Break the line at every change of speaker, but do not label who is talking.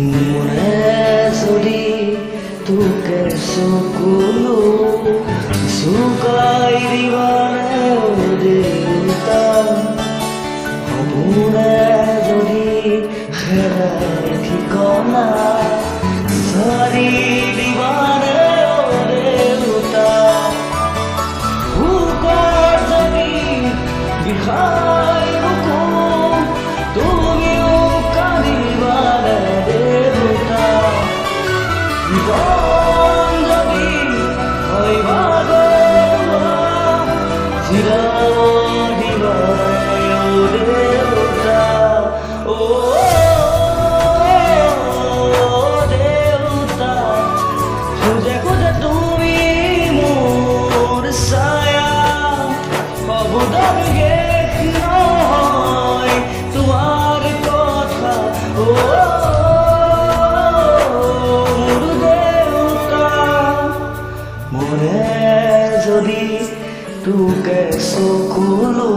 মনে যদি তোকে চকুলো চুকাই দিবানে দেউতা সপোনে যদি হেৰাই ঠিকনা চাৰি দিবানে দেউতা ভোকৰ যদি বিষাই বুকুম তুমিও কান্দিবানে দেউতা জীবন যদি হয় ভাগৰুৱা জিৰাব দিবানে দেউতা দেউতা খোজে খোজে তুমি মোৰ ছায়া সবুজৰ শেষ নহয় তোমাৰ কথা মোৰ দেউতা মনে যদি তোকে চকুলো